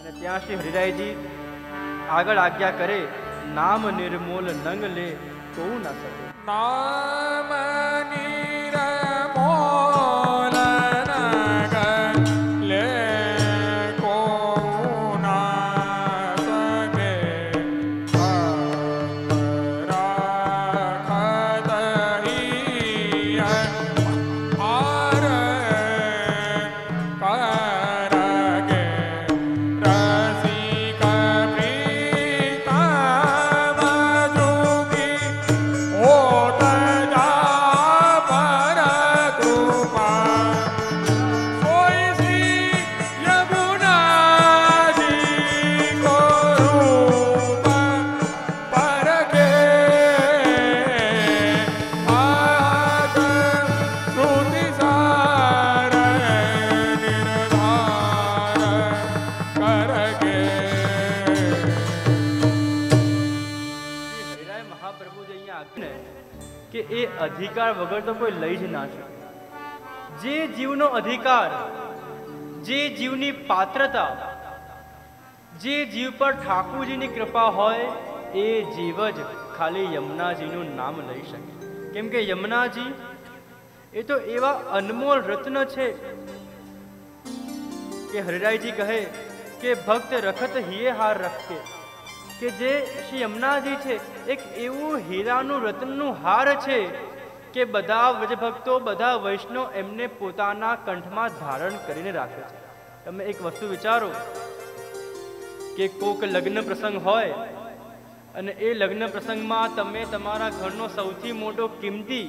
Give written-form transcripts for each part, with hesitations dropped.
અને ત્યાં શ્રી હરિરાયજી આગળ આજ્ઞા કરે, નામ નિર્મોલ નંગ લે કોવું ના શકે. નામ અધિકાર વગર તો કોઈ લઈ જ ના શકે. જે જીવનો અધિકાર, જે જીવની પાત્રતા, જે જીવ પર ઠાકુરજીની કૃપા હોય એ જીવ જ ખાલી યમુનાજીનું નામ લઈ શકે. કેમ કે યમુનાજી એ તો એવા અનમોલ રત્ન છે કે હરિરાયજી કહે કે ભક્ત રખત હિયે હાર રખે, કે જે શ્રી યમુનાજી છે એક એવું હીરાનું રત્નનું હાર છે કે બધા વ્રજભક્તો, બધા વૈષ્ણવ એમને પોતાના કંઠમાં ધારણ કરીને રાખે છે. તમે એક વસ્તુ વિચારો કે કોક લગ્ન પ્રસંગ હોય અને એ લગ્ન પ્રસંગમાં તમે તમારા ઘરનો સૌથી મોટો કિંમતી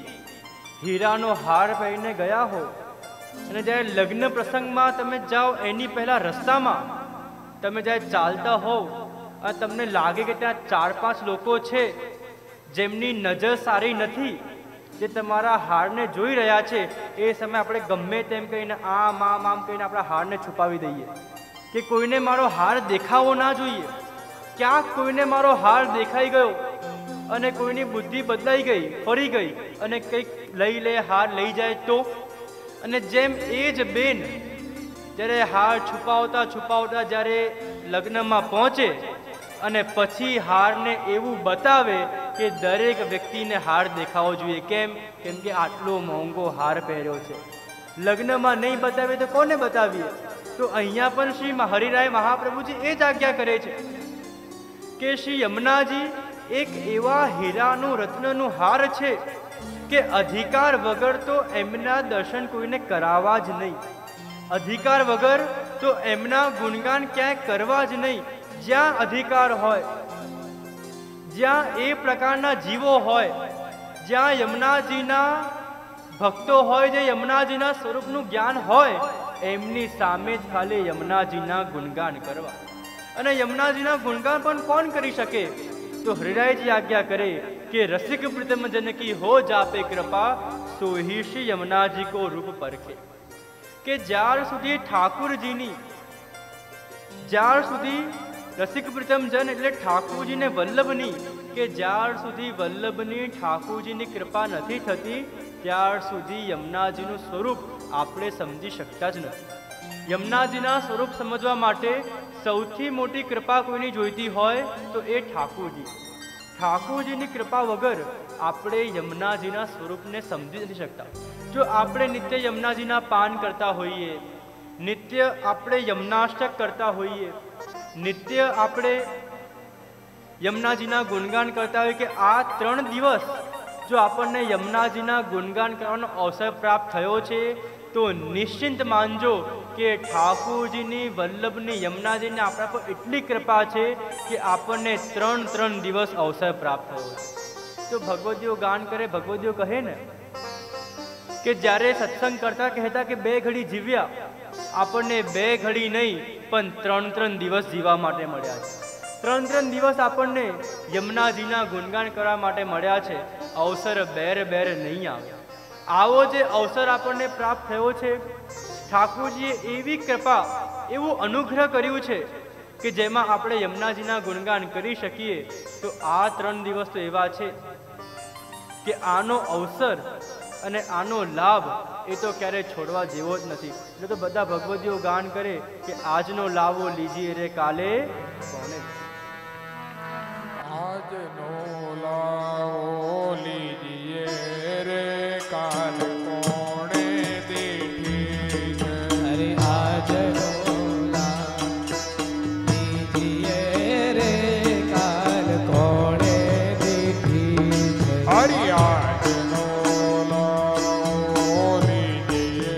હીરાનો હાર પહેરીને ગયા હો અને જ્યારે લગ્ન પ્રસંગમાં તમે જાઓ એની પહેલા રસ્તામાં તમે જ્યારે ચાલતા હોવ અને તમને લાગે કે ત્યાં 4-5 લોકો છે જેમની નજર સારી નથી, જે તમારા હારને જોઈ રહ્યા છે, એ સમયે આપણે ગમે તેમ કહીને આમ આમ આમ કહીને આપણા હારને છુપાવી દઈએ કે કોઈને મારો હાર દેખાવો ના જોઈએ. ક્યાંક કોઈને મારો હાર દેખાઈ ગયો અને કોઈની બુદ્ધિ બદલાઈ ગઈ, ફરી ગઈ અને કંઈક લઈ લે, હાર લઈ જાય તો. અને જેમ એ જ બેન જ્યારે હાર છુપાવતા છુપાવતા જ્યારે લગ્નમાં પહોંચે અને પછી હારને એવું બતાવે કે દરેક વ્યક્તિને હાર દેખાવો જોઈએ. કેમ? કેમ કે આટલો મોંઘો હાર પહેર્યો છે. લગ્નમાં નહીં બતાવે તો કોને બતાવીએ? તો અહીંયા પણ શ્રી હરિરાય મહાપ્રભુજી એ જ આજ્ઞા કરે છે કે શ્રી યમુનાજી એક એવા હીરાનું રત્નનું હાર છે કે અધિકાર વગર તો એમના દર્શન કોઈને કરાવવા જ નહીં. અધિકાર વગર તો એમના ગુણગાન ક્યાંય કરવા જ નહીં. જ્યાં અધિકાર હોય, જ્યાં એ પ્રકારના જીવો હોય, જ્યાં યમુનાજીના ભક્તો હોય, જે યમુનાજીના સ્વરૂપનું જ્ઞાન હોય, એમની સામે જ ખાલી યમુનાજીના ગુણગાન કરવા. અને યમુનાજીના ગુણગાન પણ કોણ કરી શકે? તો હરિરાયજી આજ્ઞા કરે કે રસિક પ્રીતમ જન કી હો જાપે કૃપા, સોહી શ્રી યમુનાજી કો રૂપ પરખે. કે જ્યાર સુધી ઠાકુરજીની, જ્યાર સુધી રસિક પ્રીતમ જન એટલે ઠાકુરજીને વલ્લભની, કે જ્યાર સુધી વલ્લભની ઠાકુરજીની કૃપા નથી થતી ત્યાર સુધી યમુનાજીનું સ્વરૂપ આપણે સમજી શકતા જ નથી. યમુનાજીના સ્વરૂપ સમજવા માટે સૌથી મોટી કૃપા કોઈની જોઈતી હોય તો એ ઠાકુરજી. ઠાકુરજીની કૃપા વગર આપણે યમુનાજીના સ્વરૂપને સમજી નથી શકતા. જો આપણે નિત્ય યમુનાજીના પાન કરતા હોઈએ, નિત્ય આપણે યમુનાષ્ટક કરતા હોઈએ, નિત્ય આપણે યમુનાજીના ગુણગાન કરતા હોય, કે આ 3 દિવસ જો આપણને યમુનાજીના ગુણગાન કરવાનો અવસર પ્રાપ્ત થયો છે તો નિશ્ચિંત માનજો કે ઠાકુરજીની વલ્લભની યમુનાજીને આપણા પર એટલી કૃપા છે કે આપણને 3 દિવસ અવસર પ્રાપ્ત થયો છે. તો ભગવદીઓ ગાન કરે, ભગવદીઓ કહે ને કે જ્યારે સત્સંગ કરતા કહેતા કે 2 ઘડી જીવ્યા, આપણને 2 ઘડી નહીં પણ 3 દિવસ જીવવા માટે મળ્યા છે. 3 દિવસ આપણને યમુનાજીના ગુણગાન કરવા માટે મળ્યા છે. અવસર બેર નહીં આવે. આવો જે અવસર આપણને પ્રાપ્ત થયો છે, ઠાકુરજીએ એવી કૃપા, એવું અનુગ્રહ કર્યું છે કે જેમાં આપણે યમુનાજીના ગુણગાન કરી શકીએ. તો આ 3 દિવસ તો એવા છે કે આનો અવસર અને આનો લાભ એ તો ક્યારેય છોડવા જેવો જ નથી. એટલે તો બધા ભગવતીઓ ગાન કરે કે આજનો લાવો લીજીએ રે કાલે કોને. આજનો લાવો લીજીએ રે કાલ કોણે દીઠી છે. અરે આજનો લાવો લીજીએ રે કાલ કોણે દીઠી છે. હરિ આજનો લાવો લીજીએ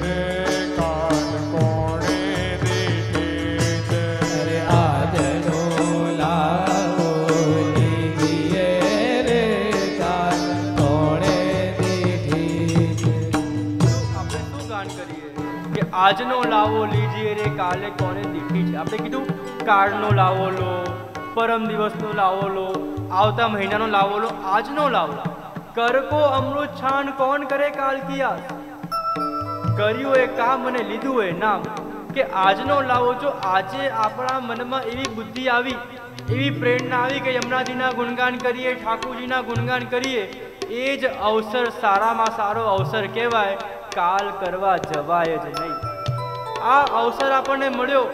રે કાલ કોણે દીઠી છે. અરે આજનો લાવો લીજીએ રે કાલ કોણે દીઠી છે. આપણે શું ગાન કરીએ કે આજનો લાવો લીજીએ રે કાલે કોને દીઠી છે. આપણે કીધું કાળનો લાવો લો, પરમ દિવસનો લાવો લો, આવતા મહિનાનો લાવો લો, આજનો લાવો. કર કો અમૃત છાન કોણ કરે કાલ કી આસ. કર્યું એ કામ અને લીધું એ નામ. કે આજનો લાવો. જો આજે આપણા મનમાં એવી બુદ્ધિ આવી, એવી પ્રેરણા આવી કે યમુનાજીના ગુણગાન કરીએ, ઠાકોરજીના ગુણગાન કરીએ, એ જ અવસર સારામાં સારો અવસર કહેવાય. કાલ કરવા જવાય જ નહીં. આ અવસર આપણને મળ્યો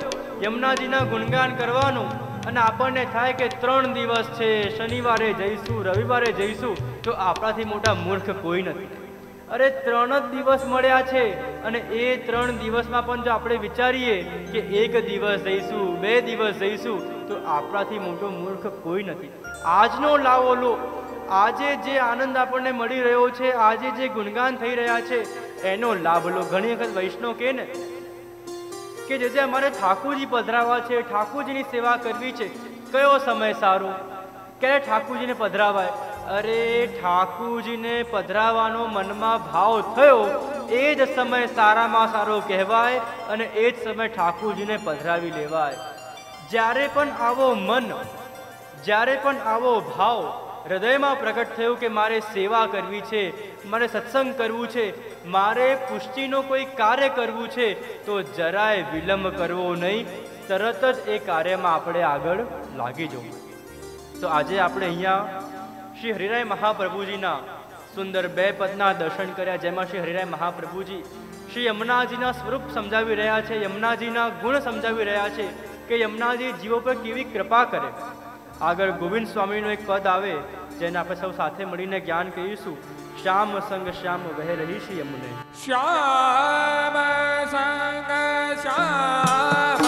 યમુનાજીના ગુણગાન કરવાનો, અને આપણને થાય કે 3 દિવસ છે, શનિવારે જઈશું, રવિવારે જઈશું, તો આપણાથી મોટા મૂર્ખ કોઈ નથી. અરે 3 જ દિવસ મળ્યા છે, અને એ 3 દિવસમાં પણ જો આપણે વિચારીએ કે 1 દિવસ જઈશું, 2 દિવસ જઈશું, તો આપણાથી મોટો મૂર્ખ કોઈ નથી. આજનો લાવો લો. આજે જે આનંદ આપણને મળી રહ્યો છે, આજે જે ગુણગાન થઈ રહ્યા છે, એનો લાભ લો. ઘણી વખત વૈષ્ણવ કહે ને કે જે અમારે ઠાકોરજી પધરાવા છે, ઠાકોરજીની સેવા કરવી છે, કયો સમય સારો, ક્યારે ઠાકોરજીને પધરાવાય. અરે ઠાકોરજીને પધરાવાનો મનમાં ભાવ થયો, એ જ સમય સારામાં સારો કહેવાય, અને એ જ સમય ઠાકોરજીને પધરાવી લેવાય. જ્યારે પણ આવો મન, જ્યારે પણ આવો ભાવ હૃદયમાં પ્રગટ થયું કે મારે સેવા કરવી છે, મારે સત્સંગ કરવું છે, મારે પુષ્ટિનો કોઈ કાર્ય કરવું છે, તો જરાય વિલંબ કરવો નહીં. તરત જ એ કાર્યમાં આપણે આગળ લાગી જવું. તો આજે આપણે અહીંયા શ્રી હરિરાય મહાપ્રભુજીના સુંદર 2 પદના દર્શન કર્યા, જેમાં શ્રી હરિરાય મહાપ્રભુજી શ્રી યમુનાજીના સ્વરૂપ સમજાવી રહ્યા છે, યમુનાજીના ગુણ સમજાવી રહ્યા છે કે યમુનાજી જીવો પર કેવી કૃપા કરે. આગળ ગોવિંદ સ્વામીનું એક પદ આવે, જેને આપણે સૌ સાથે મળીને જ્ઞાન કહીશું. શ્યામ સંગ શ્યામ વહે રહી શ્રી યમુને. શ્યામ સંગ શ્યામ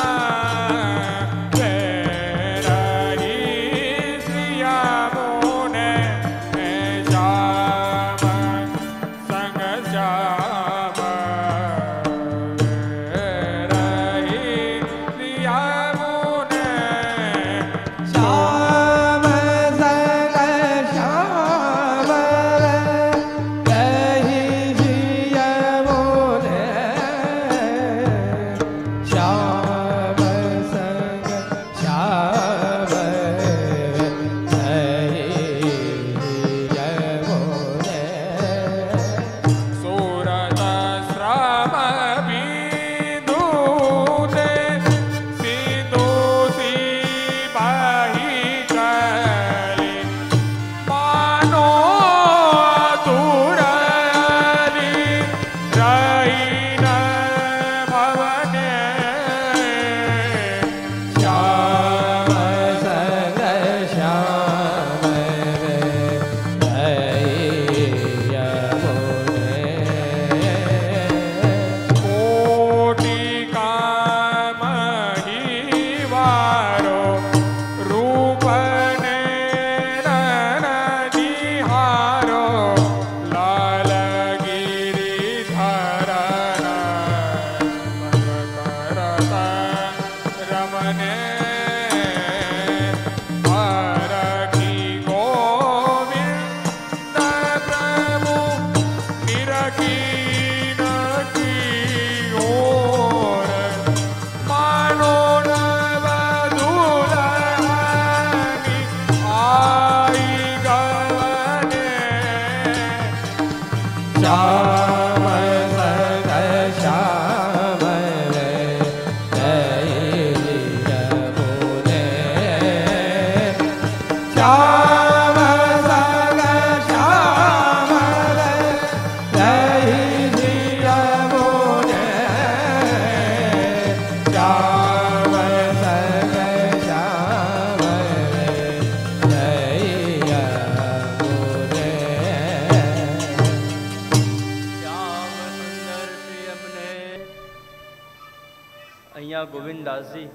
ગોવિંદદાસજી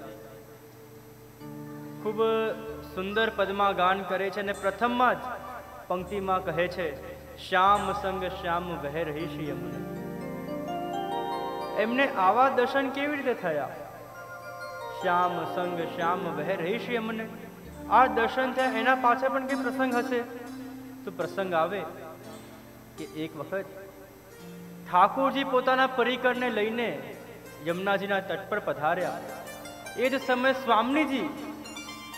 ખૂબ સુંદર પદમાં ગાન કરે છે અને પ્રથમમાં જ પંક્તિમાં કહે છે, શ્યામ સંગ શ્યામ વહે રહી શ્રી યમુને. એમને આવા દર્શન કેવી રીતે થયા? શ્યામ સંગ શ્યામ વહે રહી શ્રી યમુને. આ દર્શન થયા એના પાછળ પણ કઈ પ્રસંગ હશે? તો પ્રસંગ આવે કે એક વખત ઠાકોરજી પોતાના પરિકરને લઈને યમુનાજીના તટ પર પધાર્યા. એ જ સમયે સ્વામીજી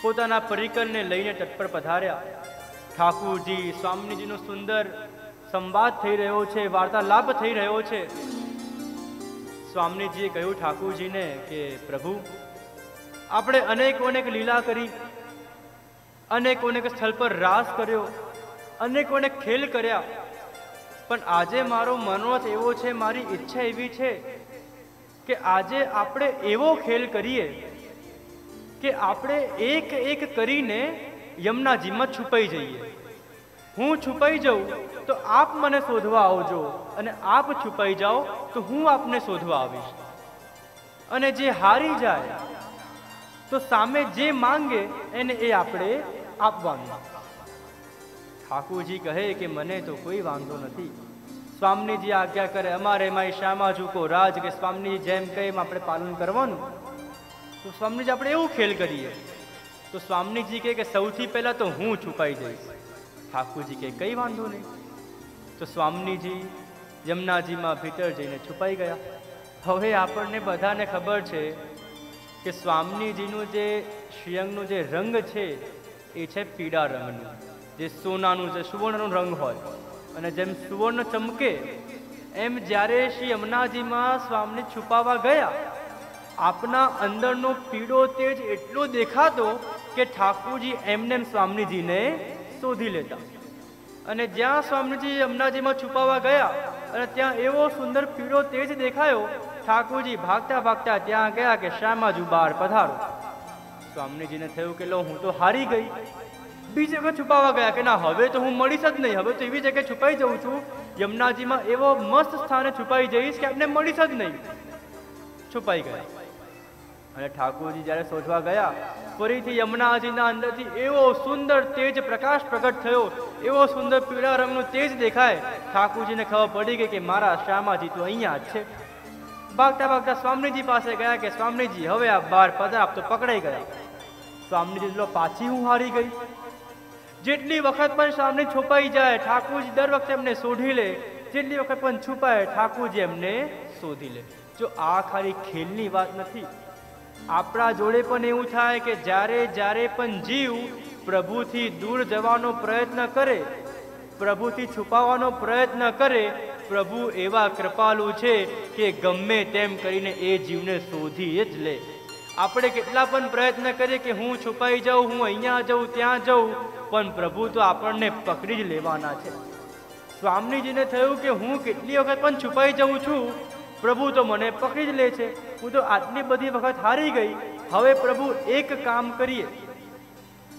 પોતાના પરિકરને લઈને તટ પર પધાર્યા. ઠાકોરજી સ્વામીજીનો સુંદર સંવાદ થઈ રહ્યો છે, વાર્તાલાપ થઈ રહ્યો છે. સ્વામીજીએ કહ્યું ઠાકોરજીને કે પ્રભુ, આપણે અનેક લીલા કરી, અનેક સ્થળ પર રાસ કર્યો, અનેક ખેલ કર્યા, પણ આજે મારો મનોરથ એવો છે, મારી ઈચ્છા એવી છે કે આજે આપણે એવો ખેલ કરીએ કે આપણે એક કરીને યમુનાજીમાં છુપાઈ જઈએ. હું છુપાઈ જાઉં તો આપ મને શોધવા આવજો, અને આપ છુપાઈ જાઓ તો હું આપને શોધવા આવીશ. અને જે હારી જાય તો સામે જે માંગે એને એ આપણે આપવાનું. ઠાકોરજી કહે કે મને તો કોઈ વાંધો નથી. સ્વામીજી આજ્ઞા કરે, અમારે માય શ્યામા ઝૂકો રાજ, કે સ્વામીજી જેમ કહે એમ આપણે પાલન કરવાનું. તો સ્વામીજી આપણે એવું ખેલ કરીએ. તો સ્વામીજી કહે કે સૌથી પહેલા તો હું છુપાઈ જઈશ. ઠાકોરજી કહે કઈ વાંધો નહીં. તો સ્વામીજી યમુનાજીમાં ભીતર જઈને છુપાઈ ગયા. હવે આપણને બધાને ખબર છે કે સ્વામીજીનું જે શ્રીઅંગનું જે રંગ છે એ છે પીળા રંગનું, જે સોનાનું છે, સુવર્ણનો રંગ હોય. અને જેમ સુવર્ણ ચમકે એમ જ્યારે શ્રી યમુનાજીમાં સ્વામી છુપાવા ગયા, આપના અંદરનો પીળો તેજ એટલો દેખાતો કે ઠાકોરજી એમને સ્વામીજીને શોધી લેતા. અને જ્યાં સ્વામીજી યમુનાજીમાં છુપાવા ગયા અને ત્યાં એવો સુંદર પીળો તેજ દેખાયો, ઠાકોરજી ભાગતા ભાગતા ત્યાં ગયા કે શ્યામાજુ બહાર પધારો. સ્વામીજીને થયું કે લો, હું તો હારી ગઈ. બીજી વખત છુપાવા ગયા કે ના, હવે તો હું મળીશ જ નહીં, હવે તો એવી જગ્યાએ છુપાઈ જઉં છું, યમુનાજીમાં એવો મસ્ત સ્થાને છુપાઈ જઈશ કે આપણે મળીશ જ નહીં. છુપાઈ ગયા. અને ઠાકોરજી જ્યારે શોધવા ગયા, ફરીથી યમુનાજીના અંદરથી એવો સુંદર તેજ પ્રકાશ પ્રગટ થયો, એવો સુંદર પીળા રંગનો તેજ દેખાય. ઠાકોરજીને ખબર પડી ગઈ કે મારા શ્યામાજી તો અહીંયા જ છે. ભાગતા ભાગતા સ્વામીજી પાસે ગયા કે સ્વામીજી હવે આપ બહાર પધાર, આપ તો પકડાઈ ગયા. સ્વામીજી લો, પાછી હું હારી ગઈ. જેટલી વખત પણ સ્વામી છુપાઈ જાય, ઠાકોરજી દર વખતે એમને શોધી લે. જેટલી વખત પણ છુપાય, ઠાકોરજી એમને શોધી લે. જો આ ખાલી ખેલની વાત નથી, આપણા જોડે પણ એવું થાય કે જ્યારે પણ જીવ પ્રભુથી દૂર જવાનો પ્રયત્ન કરે, પ્રભુથી છુપાવવાનો પ્રયત્ન કરે, પ્રભુ એવા કૃપાલુ છે કે ગમે તેમ કરીને એ જીવને શોધી જ લે. આપણે કેટલા પણ પ્રયત્ન કરીએ કે હું છુપાઈ જાઉં, હું અહીંયા જાઉં, ત્યાં જાઉં, પણ પ્રભુ તો આપણને પકડી જ લેવાના છે. સ્વામીજીને થયું કે હું કેટલી વખત પણ છુપાઈ જાઉં છું, પ્રભુ તો મને પકડી જ લે છે. હું તો આટલી બધી વખત હારી ગઈ. હવે પ્રભુ એક કામ કરીએ,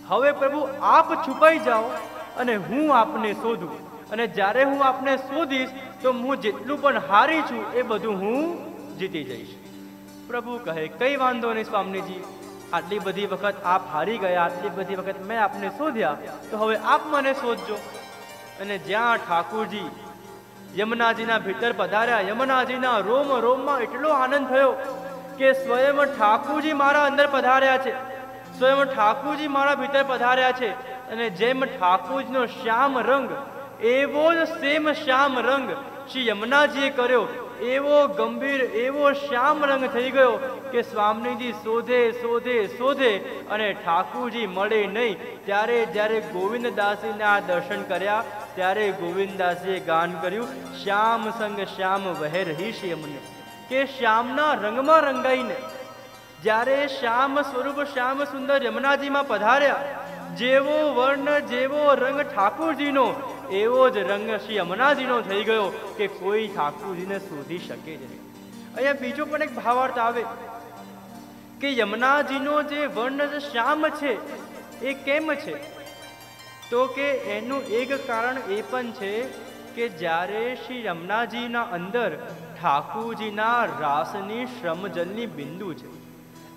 હવે પ્રભુ આપ છુપાઈ જાઓ અને હું આપને શોધું, અને જ્યારે હું આપને શોધીશ તો હું જેટલું પણ હારી છું એ બધું હું જીતી જઈશ. પ્રભુ કહે કઈ વાંધો નહીં સ્વામીજી, આટલી બધી વખત આપ હારી ગયા, આટલી બધી વખત મેં આપને શોધ્યા, તો હવે આપ મને શોધજો. અને જ્યાં ઠાકોરજી યમુનાજીના ભીતર પધાર્યા, યમુનાજીના રોમ રોમમાં એટલો આનંદ થયો કે સ્વયં ઠાકોરજી મારા અંદર પધાર્યા છે, સ્વયં ઠાકોરજી મારા ભીતર પધાર્યા છે. અને જેમ ઠાકોરજીનો શ્યામ રંગ, એવો જ સેમ શ્યામ રંગ શ્રી યમુનાજીએ કર્યો, એવો ગંભીર, એવો શ્યામ રંગ થઈ ગયો કે સ્વામીજી શોધે શોધે શોધે અને ઠાકોરજી મળે નહીં. ત્યારે જ્યારે ગોવિંદદાસજીના દર્શન કર્યા, ત્યારે ગોવિંદદાસજીએ ગાન કર્યું, શ્યામ સંગ શ્યામ વહે રહી શ્રી યમુને. કે શ્યામના રંગમાં રંગાઈને જ્યારે શ્યામ સ્વરૂપ શ્યામ સુંદર યમુનાજીમાં પધાર્યા, જેવો વર્ણ, જેવો રંગ ઠાકોરજીનો, એવો જ રંગ શ્રી યમુનાજીનો થઈ ગયો કે કોઈ ઠાકોરજીને શોધી શકે જ નહીં. અહીંયા બીજો પણ એક ભાવાર્થ આવે કે યમુનાજીનો જે વર્ણ શ્યામ છે એ કેમ છે? તો કે એનું એક કારણ એ પણ છે કે જ્યારે શ્રી યમુનાજીના અંદર ઠાકોરજીના રાસની શ્રમજલની બિંદુ છે,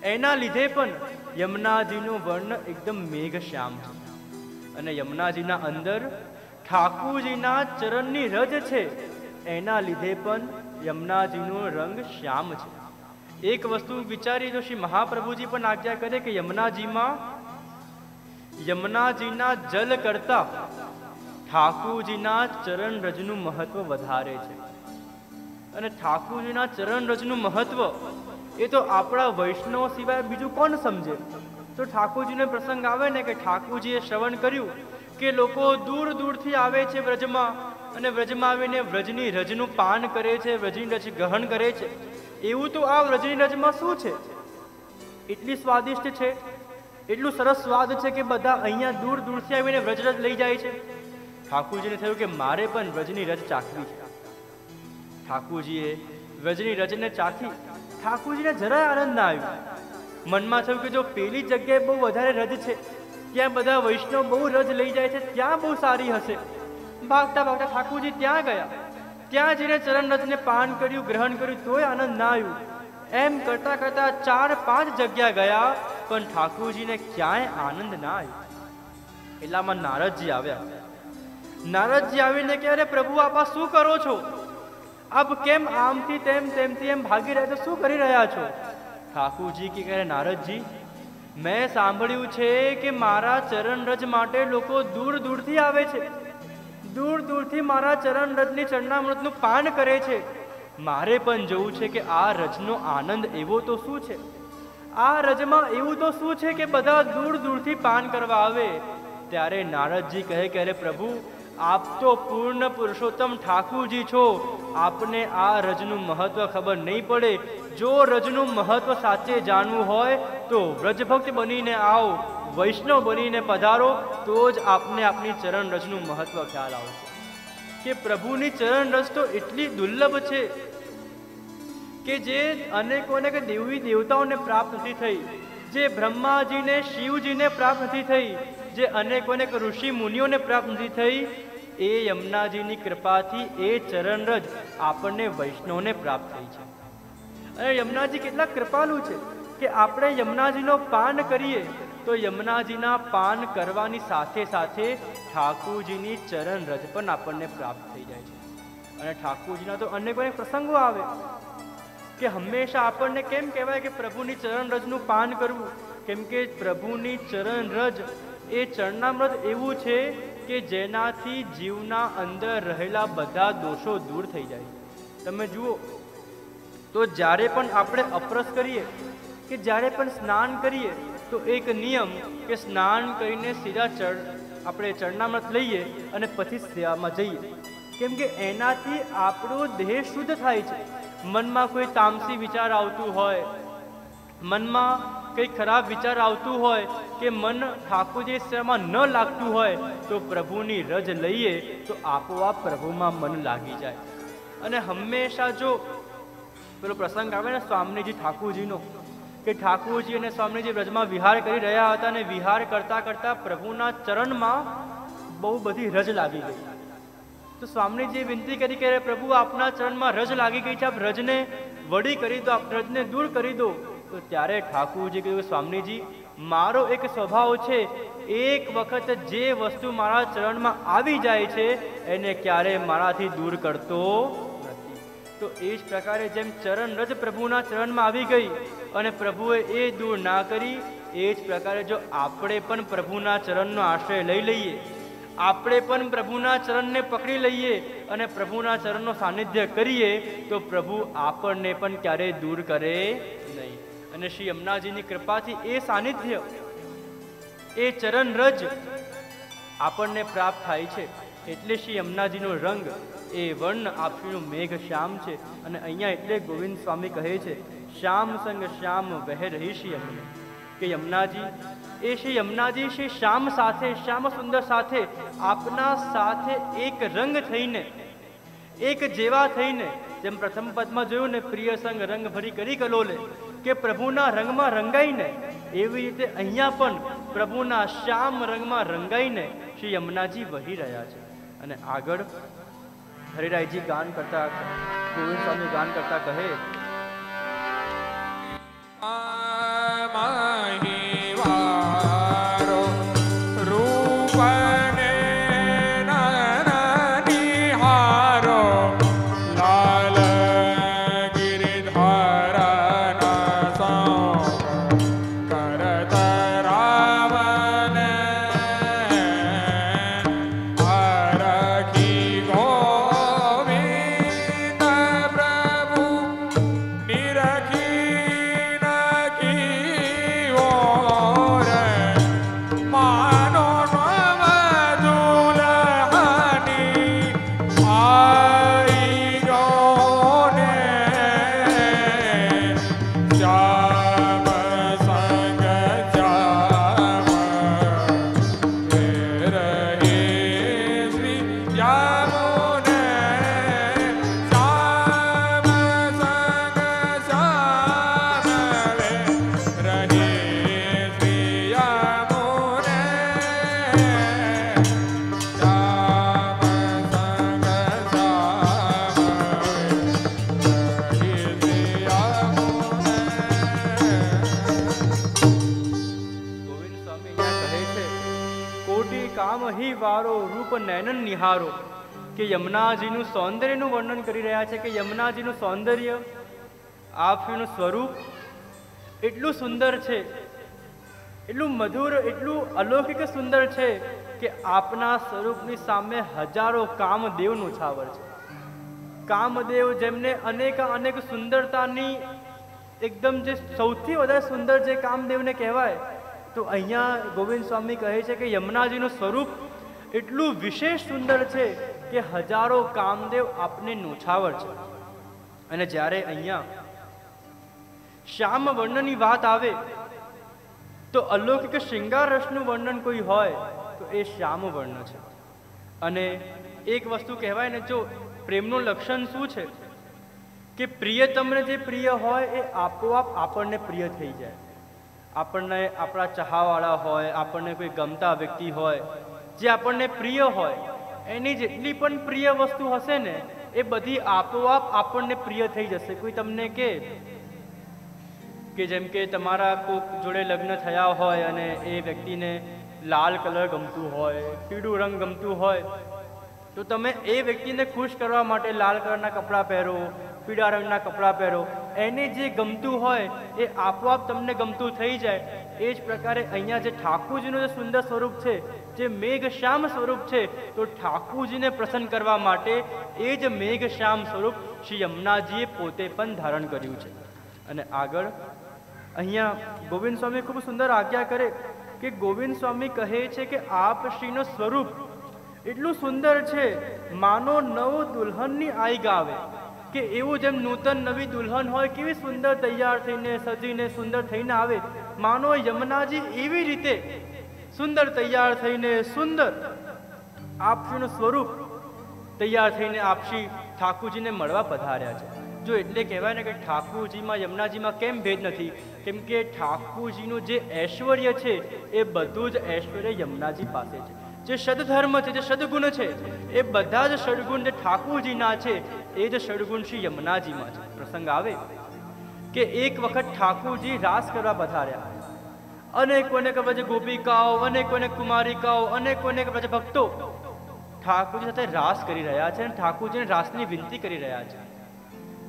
એના લીધે પણ યમુનાજીનું વર્ણ એકદમ મેઘશ્યામ છે. અને યમુનાજીના અંદર ઠાકુરજીના ચરણની રજ છે, એના લીધે પણ યમુનાજીનો રંગ શ્યામ છે. એક વસ્તુ વિચારી તો શ્રી મહાપ્રભુજી પણ આજ્ઞા કરે કે યમુનાજીના જલ કરતા ઠાકુરજીના ચરણ રજનું મહત્વ વધારે છે. અને ઠાકુરજીના ચરણ રજનું મહત્વ એ તો આપણા વૈષ્ણવ સિવાય બીજું કોણ સમજે? તો ઠાકોરજીનો પ્રસંગ આવે ને કે ઠાકોરજીએ શ્રવણ કર્યું કે લોકો દૂર દૂરથી આવે છે વ્રજમાં, અને વ્રજમાં આવીને વ્રજની રજનું પાન કરે છે, વ્રજની રજ ગ્રહણ કરે છે. એવું તો આ વ્રજની રજમાં શું છે? એટલી સ્વાદિષ્ટ છે, એટલું સરસ સ્વાદ છે કે બધા અહીંયા દૂર દૂરથી આવીને વ્રજરજ લઈ જાય છે. ઠાકોરજીને થયું કે મારે પણ વ્રજની રજ ચાખવી છે. ઠાકોરજીએ વ્રજની રજને ચાખી. ઠાકોરજીને જરાય આનંદ ના આવ્યો. મનમાં થયું કે જો પેલી જગ્યાએ બહુ વધારે રજ છે, ત્યાં બધા વૈષ્ણવ બહુ રજ લઈ જાય છે, ત્યાં બહુ સારી હશે. ભાગતા ભાગતા ઠાકોરજી ત્યાં ગયા. ત્યાં જઈને ચરણ રજને પાન કર્યું, ગ્રહણ કર્યું, તોય આનંદ ના આવ્યું. એમ કરતા કરતા 4-5 જગ્યા ગયા, પણ ઠાકોરજીને ક્યાંય આનંદ ના આવ્યો. એટલામાં નારદજી આવ્યા. નારદજી આવીને કે અરે પ્રભુ, આપ શું કરો છો? આપ કેમ આમથી તેમ તેમથી એમ ભાગી રહ્યા છો? શું કરી રહ્યા છો? ઠાકોરજી કે નારદજી, મેં સાંભળ્યું છે કે મારા ચરણ રજ માટે લોકો દૂર દૂરથી આવે છે, દૂર દૂરથી મારા ચરણ રજની ચરણામૃતનું પાન કરે છે. મારે પણ જોવું છે કે આ રજનો આનંદ એવો તો શું છે? આ રજમાં એવું તો શું છે કે બધા દૂર દૂરથી પાન કરવા આવે? ત્યારે નારદજી કહે કે અરે પ્રભુ, આપ તો પૂર્ણ પુરુષોત્તમ ઠાકુરજી છો, આપને આ રજનું મહત્વ ખબર નહીં પડે. જો રજનું મહત્વ સાચે જાણવું હોય તો વ્રજભક્ત બનીને આવો, વૈષ્ણવ બનીને પધારો, તો જ આપને આપની ચરણ રજનું મહત્વ ખ્યાલ આવશે. કે પ્રભુની ચરણ રજ તો એટલી દુર્લભ છે કે જે અનેકોને કે દેવી દેવતાઓને પ્રાપ્ત નથી થઈ, જે બ્રહ્માજીને શિવજીને પ્રાપ્ત નથી થઈ, જે અનેકોને ઋષિ મુનિઓને પ્રાપ્ત નથી થઈ, એ યમુનાજીની કૃપાથી એ ચરણ રજ આપણને વૈષ્ણવને પ્રાપ્ત થઈ છે. અને યમુનાજી કેટલા કૃપાલુ છે કે આપણે યમુનાજીનો પાન કરીએ તો યમુનાજીના પાન કરવાની સાથે સાથે ઠાકોરજીની ચરણ રજ પણ આપણને પ્રાપ્ત થઈ જાય છે. અને ઠાકોરજીના તો અનેક પ્રસંગો આવે કે હંમેશા આપણને કેમ કહેવાય કે પ્રભુની ચરણ રજનું પાન કરવું? કેમ કે પ્રભુની ચરણ રજ એ ચરણામૃત એવું છે કે જેનાથી જીવના અંદર રહેલા બધા દોષો દૂર થઈ જાય. તમે જુઓ તો જ્યારે પણ આપણે અપરસ કરીએ કે જ્યારે પણ સ્નાન કરીએ તો એક નિયમ કે સ્નાન કરીને સીધા આપણે ચરણામૃત લઈએ અને પછી સેવામાં જઈએ. કેમ કે એનાથી આપણો દેહ શુદ્ધ થાય છે. મનમાં કોઈ તામસી વિચાર આવતું હોય, મનમાં કંઈ ખરાબ વિચાર આવતું હોય કે મન ઠાકોરજી સેવામાં ન લાગતું હોય તો પ્રભુની રજ લઈએ તો આપોઆપ પ્રભુમાં મન લાગી જાય. અને હંમેશા જો પેલો પ્રસંગ આવે ને સ્વામીજી ઠાકોરજીનો, કે ઠાકોરજી અને સ્વામીજી વ્રજમાં વિહાર કરી રહ્યા હતા અને વિહાર કરતા કરતા પ્રભુના ચરણમાં બહુ બધી રજ લાગી ગઈ. તો સ્વામીજીએ વિનંતી કરી કે પ્રભુ, આપના ચરણમાં રજ લાગી ગઈ છે, આપ રજને વળી કરી દો, આપ રજને દૂર કરી દો. તો ત્યારે ઠાકોરજી કહ્યું, સ્વામીજી, મારો એક સ્વભાવ છે, એક વખત જે વસ્તુ મારા ચરણમાં આવી જાય છે એને ક્યારે મારાથી દૂર કરતો નથી. તો એ જ પ્રકારે જેમ ચરણ રજ પ્રભુના ચરણમાં આવી ગઈ અને પ્રભુએ એ દૂર ના કરી, એ જ પ્રકારે જો આપણે પણ પ્રભુના ચરણનો આશ્રય લઈ લઈએ, આપણે પણ પ્રભુના ચરણને પકડી લઈએ અને પ્રભુના ચરણનો સાનિધ્ય કરીએ તો પ્રભુ આપણને પણ ક્યારેય દૂર કરે નહીં. અને શ્રી યમુનાજીની કૃપાથી એ સાનિધ્ય, એ ચરણ રજ આપણને પ્રાપ્ત થાય છે. એટલે શ્રી યમુનાજીનો રંગ એ વર્ણ આપશ્રીનું મેઘ શ્યામ છે. અને અહીંયા એટલે ગોવિંદ સ્વામી કહે છે, શ્યામ સંગ શ્યામ વહે રહી શ્રી યમુના. કે યમુનાજી એ શ્રી યમુનાજી શ્રી શ્યામ સાથે, શ્યામ સુંદર સાથે આપના સાથે એક રંગ થઈને, એક જેવા થઈને, જેમ પ્રથમ પદમાં જોયું ને, પ્રિય સંગ રંગ ભરી કરી કલોલે, કે પ્રભુના રંગમાં રંગાઈને, એવી રીતે અહીંયા પણ પ્રભુના શ્યામ રંગમાં રંગાઈને શ્રી યમુનાજી વહી રહ્યા છે. અને આગળ હરિરાયજી ગાન કરતા, ગોવિંદ સ્વામી ગાન કરતા કહે, શ્યામ હિ વારો રૂપ નયનન નિહારો, કે યમુનાજીનું સૌંદર્યનું વર્ણન કરી રહ્યા છે કે યમુનાજીનું સૌંદર્ય, આપનું સ્વરૂપ એટલું સુંદર છે, એટલું મધુર, એટલું અલૌકિક સુંદર છે કે આપના સ્વરૂપની સામે હજારો કામદેવ નોછાવર છે. કામદેવ જેમને અનેક સુંદરતાની એકદમ જે સૌથી વધારે સુંદર જે કામદેવને કહેવાય, તો અહીંયા ગોવિંદ સ્વામી કહે છે કે યમુનાજીનું સ્વરૂપ એટલું વિશેષ સુંદર છે કે હજારો કામદેવ આપને નોછાવર છે. અને જ્યારે અહીંયા શ્યામ વર્ણનની વાત આવે તો અલૌકિક શૃંગાર રસનું વર્ણન કોઈ હોય તો એ શ્યામ વર્ણ છે. અને એક વસ્તુ કહેવાય ને, જો પ્રેમનું લક્ષણ શું છે કે પ્રિયતમને જે પ્રિય હોય એ આપોઆપ આપણને પ્રિય થઈ જાય. આપણને આપણા ચાહવાળા હોય, આપણને કોઈ ગમતા વ્યક્તિ હોય, જે આપણને પ્રિય હોય, એની જેટલી પણ પ્રિય વસ્તુ હશે ને એ બધી આપોઆપ આપણને પ્રિય થઈ જશે. કોઈ તમને કે જેમ કે તમારા કોઈક જોડે લગ્ન થયા હોય અને એ વ્યક્તિને લાલ કલર ગમતું હોય, પીળું રંગ ગમતું હોય, તો તમે એ વ્યક્તિને ખુશ કરવા માટે લાલ કલરના કપડાં પહેરો, પીળા રંગના કપડાં પહેરો, એને જે ગમતું હોય એ આપોઆપ તમને ગમતું થઈ જાય. એ જ પ્રકારે અહીંયા જે ઠાકોરજીનું જે સુંદર સ્વરૂપ છે, જે મેઘશ્યામ સ્વરૂપ છે, તો ઠાકોરજીને પ્રસન્ન કરવા માટે એ જ મેઘશ્યામ સ્વરૂપ શ્રી યમુનાજીએ પોતે પણ ધારણ કર્યું છે. અને આગળ અહીંયા ગોવિંદ સ્વામી ખૂબ સુંદર આજ્ઞા કરે કે ગોવિંદ સ્વામી કહે છે કે આપ શ્રીનું સ્વરૂપ એટલું સુંદર છે, માનો નવ દુલ્હનની આઈ ગાવે, કે એવું જેમ નૂતન નવી દુલ્હન હોય કેવી સુંદર તૈયાર થઈને સજીને સુંદર થઈને આવે, માનો યમુનાજી એવી રીતે સુંદર તૈયાર થઈને સુંદર આપશ્રીનું સ્વરૂપ તૈયાર થઈને આપશ્રી ઠાકોરજીને મળવા પધાર્યા છે. જો એટલે કહેવાય ને કે ઠાકોરજીમાં યમુનાજીમાં કેમ ભેદ નથી, કેમ કે ઠાકોરજીનું જે ઐશ્વર્ય છે એ બધું જ ઐશ્વર્ય યમુનાજી પાસે છે. જે સદધર્મ છે, જે સદગુણ છે, એ બધા જ સદગુણ જે ઠાકોરજીના છે એ જ સદગુણ શ્રી યમુનાજીમાં છે. પ્રસંગ આવે કે એક વખત ઠાકોરજી રાસ કરવા પધાર્યા. અનેકોને પછી ગોપિકાઓ, અનેકોને કુમારિકાઓ, અનેકોને પછી ભક્તો ઠાકોરજી સાથે રાસ કરી રહ્યા છે અને ઠાકોરજીને રાસની વિનંતી કરી રહ્યા છે.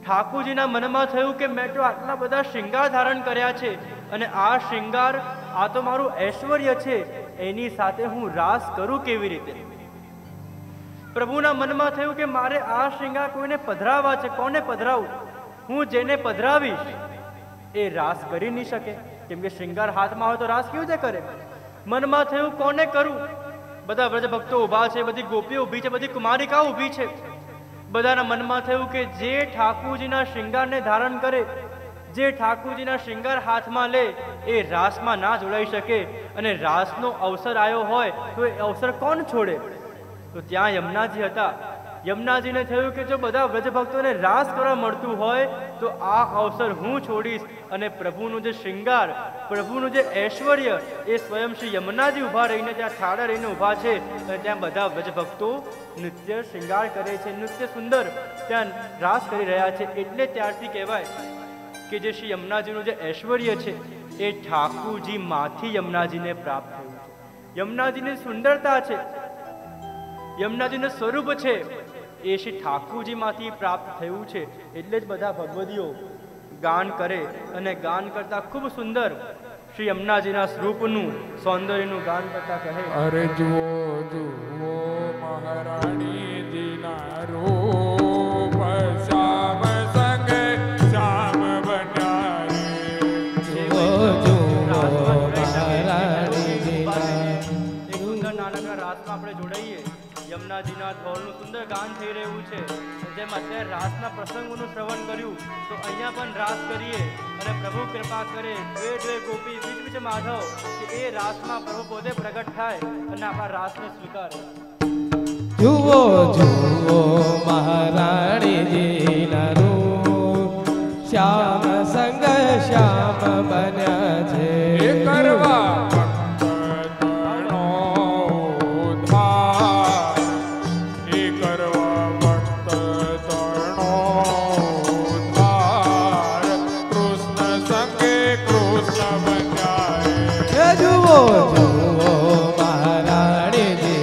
ઠાકોરજીના મનમાં થયું કે મેં તો આટલા બધા શૃંગાર ધારણ કર્યા છે અને આ શૃંગાર, આ તો મારું ઐશ્વર્ય છે, એની સાથે હું રાસ કરું કેવી રીતે? પ્રભુના મનમાં થયું કે મારે આ શૃંગાર કોઈને પધરાવવા છે, કોને પધરાવું? હું જેને પધરાવીશ એ રાસ કરી નહીં શકે, કેમ કે શૃંગાર હાથમાં હોય તો રાસ કેવી રીતે કરે? મનમાં થયું કોને કરું? બધા વ્રજ ભક્તો ઊભા છે, બધી ગોપીઓ ઊભી છે, બધી કુમારિકાઓ ઊભી છે. બધાના મનમાં થયું કે જે ઠાકોરજીના શૃંગારને ધારણ કરે, જે ઠાકોરજીના શૃંગાર હાથમાં લે, એ રાસમાં ના જોડાઈ શકે, અને રાસનો અવસર આવ્યો હોય તો એ અવસર કોણ છોડે? તો ત્યાં યમુનાજી હતા. યમુનાજીને થયું કે જો બધા વ્રજભક્તોને રાસ કરવા મળતું હોય તો આ અવસર હું છોડીશ, અને પ્રભુનું જે શૃંગાર, પ્રભુનું જે ઐશ્વર્ય, એ સ્વયં શ્રી યમુનાજી ઊભા રહીને ત્યાં ઠાડા રહીને ઊભા છે, અને ત્યાં બધા વ્રજભક્તો નૃત્ય શૃંગાર કરે છે, નૃત્ય સુંદર ત્યાં રાસ કરી રહ્યા છે. એટલે ત્યારથી કહેવાય કે જે શ્રી યમુનાજીનું જે ઐશ્વર્ય છે એ ઠાકોરજી માંથી યમુનાજીને પ્રાપ્ત થયું છે. યમુનાજીની સુંદરતા છે, યમુનાજીનું સ્વરૂપ છે, એ શ્રી ઠાકોરજી માંથી પ્રાપ્ત થયું છે. એટલે જ બધા ભગવદીઓ ગાન કરે, અને ગાન કરતા ખૂબ સુંદર શ્રી યમુનાજીના સ્વરૂપનું સૌંદર્યનું ગાન કરતા કહે, અરે જુઓ જુઓ મહારાણીજીના રૂપ, શ્યામ સંગે શ્યામ બન્યા રે. જુઓ જુઓ મહારાણીજીના એક સુંદર નાનકડા રાસમાં આપણે જોડાઈએ. યમુનાજીના ધોળનું સુંદર ગાન થઈ રહ્યું છે. જેમ અત્યારે રાસના પ્રસંગોનું શ્રવણ કર્યું, તો અહીંયા પણ રાસ કરીએ અને પ્રભુ કૃપા કરે, દ્વે દ્વે ગોપી બીચ બીચ માધવ, કે એ રાસમાં પ્રભુ પોતે પ્રગટ થાય અને આપણા રાસને સ્વીકારે. જુઓ જુઓ મહારાણીજીના રૂપ, શ્યામ સંગ શ્યામ બન્યા છે. એ કરવા જુઓ જુઓ મહારાણીજી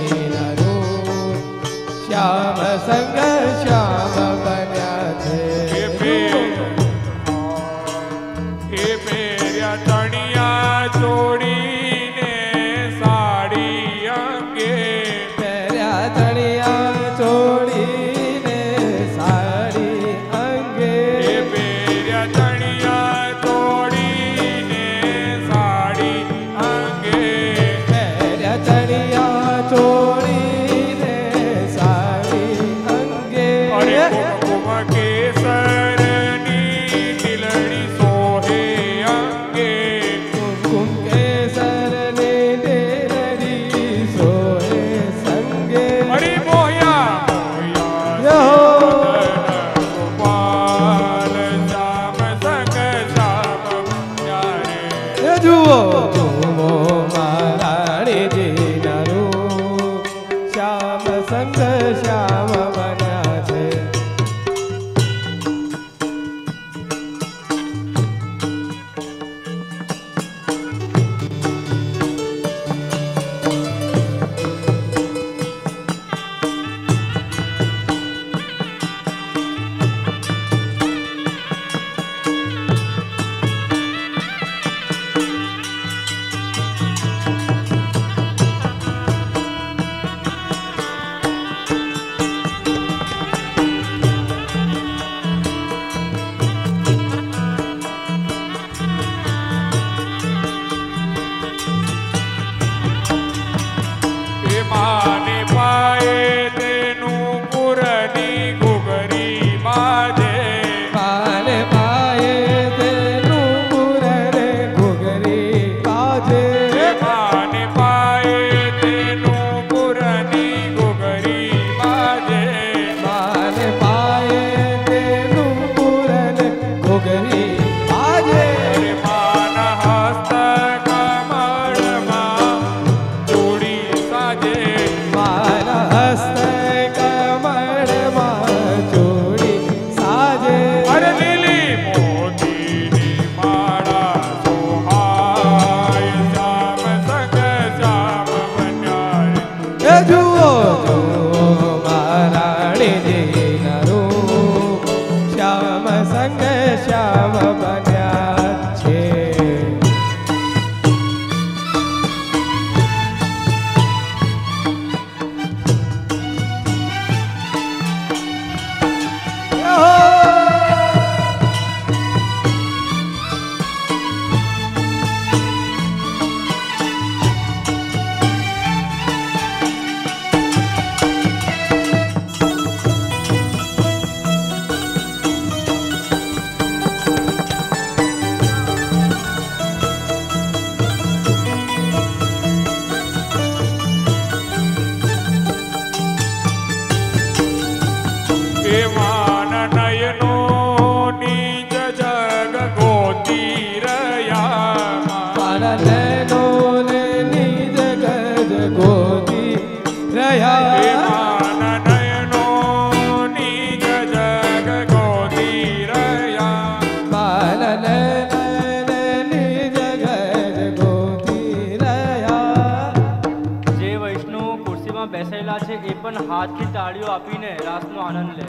બેઠેલા છે એ પણ હાથથી તાળીઓ આપીને રાસનો આનંદ લે.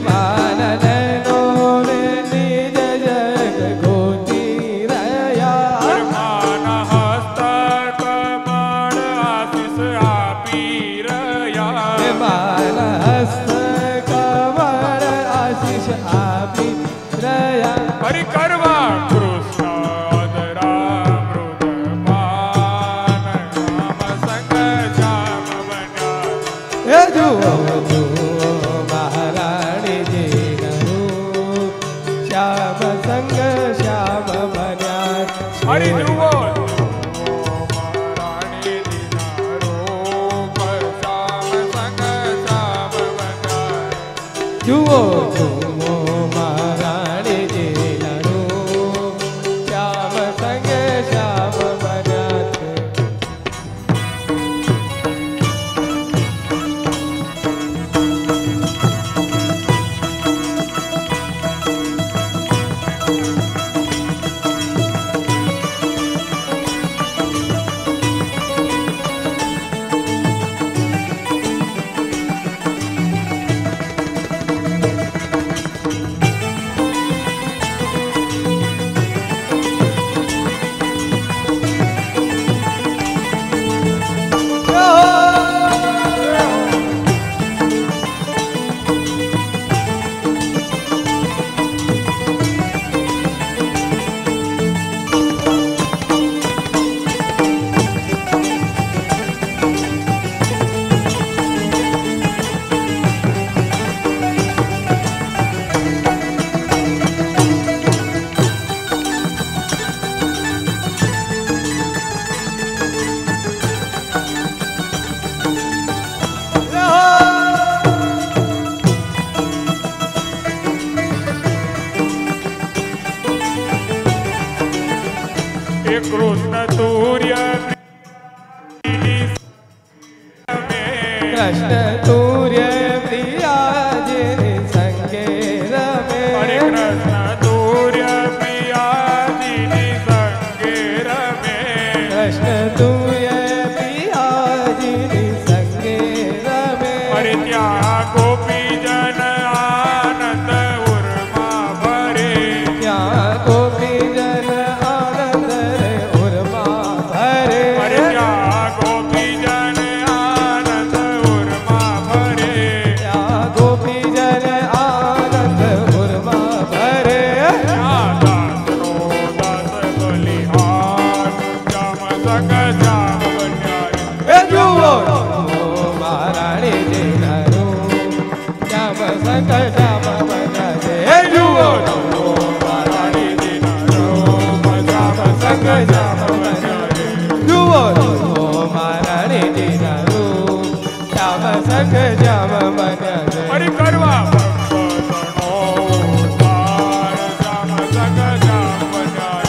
માનનો રે નિજ જગ ગોતી રહ્યા માના હસ્તક કમળ આશીષ આપી રહ્યા માન હસ્ત કમળ આશીષ આપી રહ્યા હરિ કરવા કૃષ્ણ અદરામૃત પાન રામ સંગ શ્યામ બન્યા હે જુઓ જુઓ મહારાણીજી નરું શ્યામ સંગ શ્યામ બન્યા હરિ છે. જુઓ મહારાણી દીના રૂપ શ્યામ સંગ શ્યામ બન્યા જુઓ જુઓ મહારાણીજી નરું શ્યામ સંગ શ્યામ બન્યા છે. કૃષ્ણ સૂર્ય કૃષ્ણ સૂર્ય પ્રિયાજી સંગે રમે હરે કૃષ્ણ સૂર્ય પ્રિયાજી સંગે રમે કૃષ્ણ સૂર્ય પ્રિયાજી સંગે રમે હરે ત્યાં ગોપી જન આનંદ ઉર્મા ભરે ત્યાં ગોપી જન આનંદ રે ઉર્મા ભરે હરે ત્યાં ગોપી જન આનંદ ઉર્મા ભરે ત્યાં ગોપી જન આનંદ ઉર્મા ભરે ત્યાં દાસનો દાસ બલિહાર શ્યામ સંગ શ્યામ બન્યા એ જુઓ જુઓ મહારાણી જી નરું શ્યામ સંગ શ્યામ બન્યા છે. એ જુઓ જુઓ મહારાણી જી નરું શ્યામ સંગ શ્યામ બન્યા છે. જુઓ જુઓ મહારાણી જી નરું શ્યામ સંગ શ્યામ બન્યા છે. હરિ કરવા ભક્તનો ઉદ્ધાર શ્યામ સંગ શ્યામ બન્યા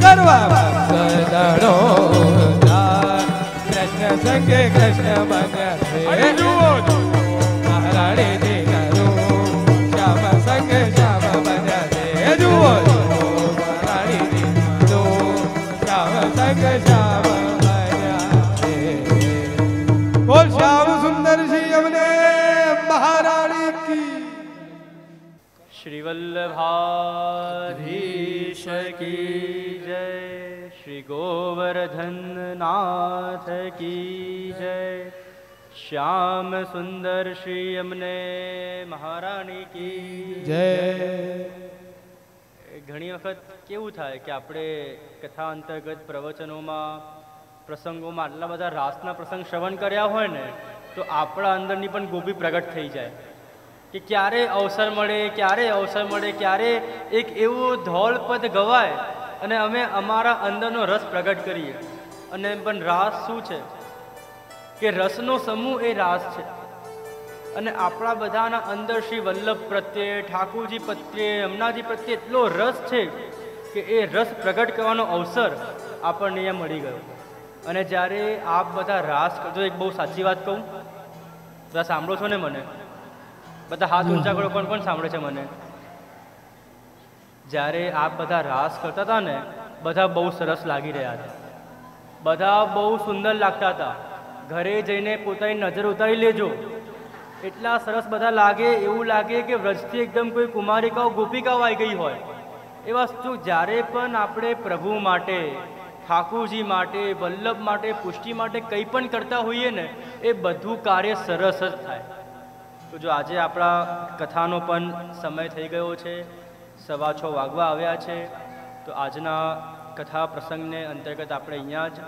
કરવા ભક્તજનો ઉદ્ધાર કૃષ્ણ સંગે કૃષ્ણ બન્યા હરિ છે. જુઓ મહારાણી જી નરું શ્યામ સંગ શ્યામ બન્યા છે. જુઓ જુઓ મહારાણી જી નરું શ્યામ સંગ શ્યામ બન્યા છે. બોલ શ્યામ સુંદર શ્રી અમને મહારાણી કી શ્રી વલ્લભાધીશ કી જય. શ્રી ગોવર્ધન નાથ કી જય. શ્યામ સુંદર શ્રી અમને મહારાણી કી જય. ઘણી વખત કેવું થાય કે આપણે કથા અંતર્ગત પ્રવચનોમાં પ્રસંગોમાં આટલા બધા રાસના પ્રસંગ શ્રવણ કર્યા હોય ને તો આપણા અંદરની પણ ગોપી પ્રગટ થઈ જાય કે ક્યારે અવસર મળે, ક્યારે અવસર મળે, ક્યારે એક એવું ધોળ પદ ગવાય અને અમે અમારા અંદરનો રસ પ્રગટ કરીએ. અને પણ રાસ શું છે કે રસનો સમૂહ એ રાસ છે. અને આપણા બધાના અંદર શ્રી વલ્લભ પ્રત્યે, ઠાકુરજી પ્રત્યે, યમુનાજી પ્રત્યે એટલો રસ છે કે એ રસ પ્રગટ કરવાનો અવસર આપણને અહીંયા મળી ગયો. અને જ્યારે આપ બધા રાસ કરજો, એક બહુ સાચી વાત કહું, બધા સાંભળો છો ને મને? બધા હાથ ઊંચા કરો, કોણ કોણ સાંભળે છે મને? જ્યારે આપ બધા રાસ કરતા હતા ને, બધા બહુ સરસ લાગી રહ્યા હતા. બધા બહુ સુંદર લાગતા હતા. ઘરે જઈને પોતાની નજર ઉતારી લેજો, એટલા સરસ બધા લાગે, એવું લાગે કે વ્રજથી એકદમ કોઈ કુમારિકાઓ ગોપિકાઓ આવી ગઈ હોય. એ વસ્તુ જ્યારે પણ આપણે પ્રભુ માટે, ઠાકુરજી માટે, વલ્લભ માટે, પુષ્ટિ માટે કંઈ પણ કરતા હોઈએ ને, એ બધું કાર્ય સરસ જ થાય. તો જો આજે આપણા કથાનો પણ સમય થઈ ગયો છે, 6:15 વાગવા આવ્યા છે. તો આજના કથા પ્રસંગને અંતર્ગત આપણે અહીંયા જ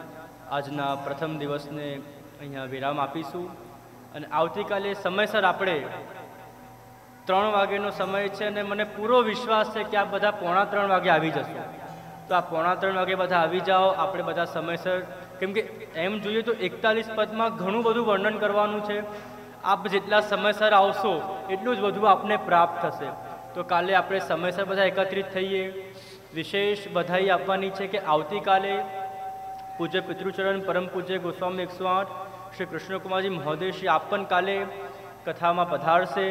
આજના પ્રથમ દિવસને અહીંયા વિરામ આપીશું. અને આવતીકાલે સમયસર આપણે 3 વાગ્યાનો સમય છે અને મને પૂરો વિશ્વાસ છે કે આ બધા 2:45 વાગે આવી જશું. તો આ 2:45 વાગે બધા આવી જાઓ, આપણે બધા સમયસર, કેમ કે એમ જોઈએ તો 41 પદમાં ઘણું બધું વર્ણન કરવાનું છે. આપ જેટલા સમયસર આવશો એટલું જ બધું આપને પ્રાપ્ત થશે. તો કાલે આપણે સમયસર બધા એકત્રિત થઈએ. વિશેષ બધાઈ આપવાની છે કે આવતીકાલે પૂજ્ય પિતૃચરણ પરમ પૂજ્ય ગોસ્વામી 108 શ્રી કૃષ્ણકુમારજી મહોદય શ્રી આપ પણ કાલે કથામાં પધારશે.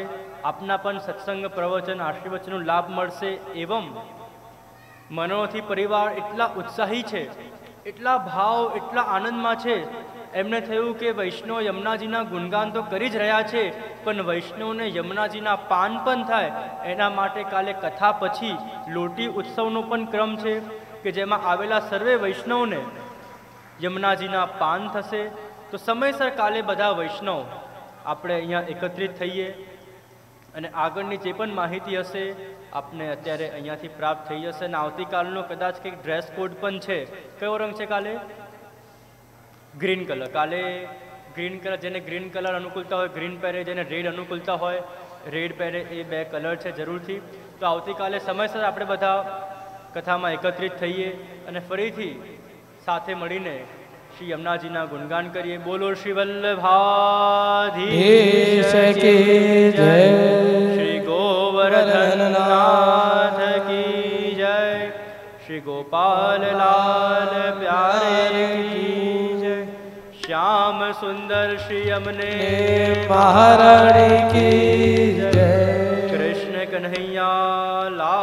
આપના પણ સત્સંગ, પ્રવચન, આશીર્વચનનો લાભ મળશે. એવમ મનોરથી પરિવાર એટલા ઉત્સાહી છે, એટલા ભાવ, એટલા આનંદમાં છે. એમને થયું કે વૈષ્ણવ યમુનાજીના ગુણગાન તો કરી જ રહ્યા છે, પણ વૈષ્ણવને યમુનાજીના પાન પણ થાય એના માટે કાલે કથા પછી લોટી ઉત્સવનો પણ ક્રમ છે કે જેમાં આવેલા સર્વે વૈષ્ણવને યમુનાજીના પાન થશે. તો સમયસર કાલે બધા વૈષ્ણવ આપણે અહીંયા એકત્રિત થઈએ અને આગળની જે પણ માહિતી હશે આપને અત્યારે અહીંયાથી પ્રાપ્ત થઈ જશે. અને આવતીકાલનો કદાચ કંઈક ડ્રેસ કોડ પણ છે. કયો રંગ છે કાલે? Green colour. કાલે ગ્રીન કલર, જેને ગ્રીન કલર અનુકૂળતા હોય ગ્રીન પહેરે, જેને રેડ અનુકૂળતા હોય રેડ પહેરે. એ 2 કલર છે જરૂરથી. તો આવતીકાલે સમયસર આપણે બધા કથામાં એકત્રિત થઈએ અને ફરીથી સાથે મળીને શ્રી યમુનાજીના ગુણગાન કરીએ. બોલો શ્રી વલ્લભાધીશ કી જય, શ્રી ગોવર્ધનનાથ કી જય, શ્રી ગોપાલલાલ પ્યારે કી જય, શ્યામ સુંદર શ્રી યમને મહારાણી કી જય, કૃષ્ણ કન્હૈયા લાલ